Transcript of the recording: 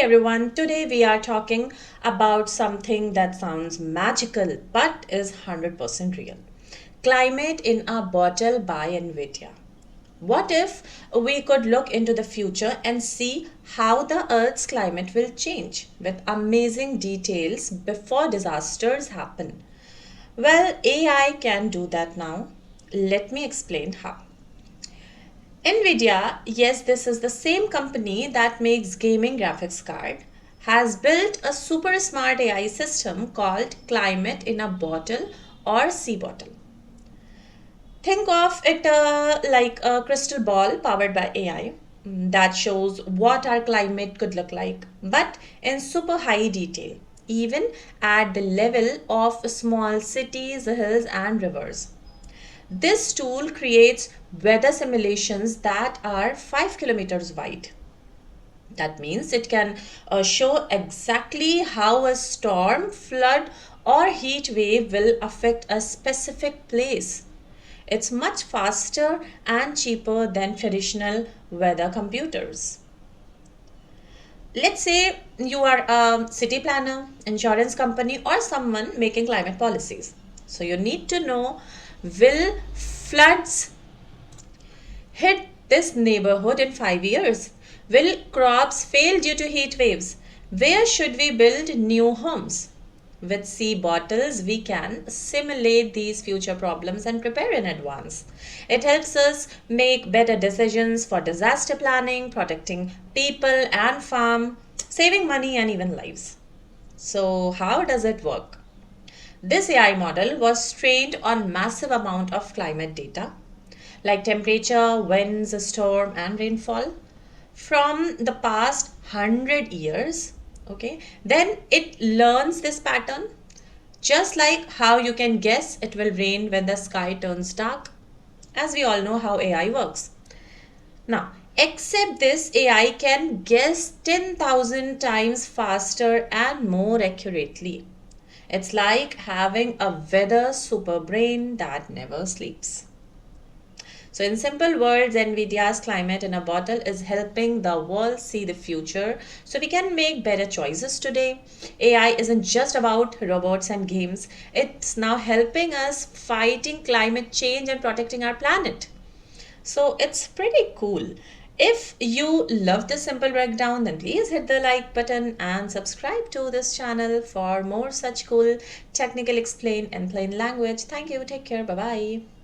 everyone. Today we are talking about something that sounds magical but is 100% real. Climate in a Bottle by Nvidia. What if we could look into the future and see how the Earth's climate will change with amazing details before disasters happen? Well, AI can do that now. Let me explain how. Nvidia, yes, this is the same company that makes gaming graphics card, has built a super smart AI system called Climate in a Bottle or cBottle. Think of it like a crystal ball powered by AI that shows what our climate could look like, but in super high detail, even at the level of small cities, hills, and rivers. This tool creates weather simulations that are 5 kilometers wide. That means it can show exactly how a storm, flood, or heat wave will affect a specific place. It's much faster and cheaper than traditional weather computers. Let's say you are a city planner, insurance company, or someone making climate policies. So you need to know, will floods hit this neighborhood in 5 years? Will crops fail due to heat waves? Where should we build new homes? With sea bottles, we can simulate these future problems and prepare in advance. It helps us make better decisions for disaster planning, protecting people and farm, saving money and even lives. So, how does it work? This AI model was trained on massive amount of climate data like temperature, winds, storm and rainfall from the past 100 years. Okay, then it learns this pattern just like how you can guess it will rain when the sky turns dark, as we all know how AI works. Now, except this, AI can guess 10,000 times faster and more accurately. It's like having a weather super brain that never sleeps. So, in simple words, NVIDIA's climate in a bottle is helping the world see the future so we can make better choices today. AI isn't just about robots and games, it's now helping us fighting climate change and protecting our planet. So, it's pretty cool. If you love this simple breakdown, then please hit the like button and subscribe to this channel for more such cool technical explain in plain language. Thank you. Take care. Bye bye.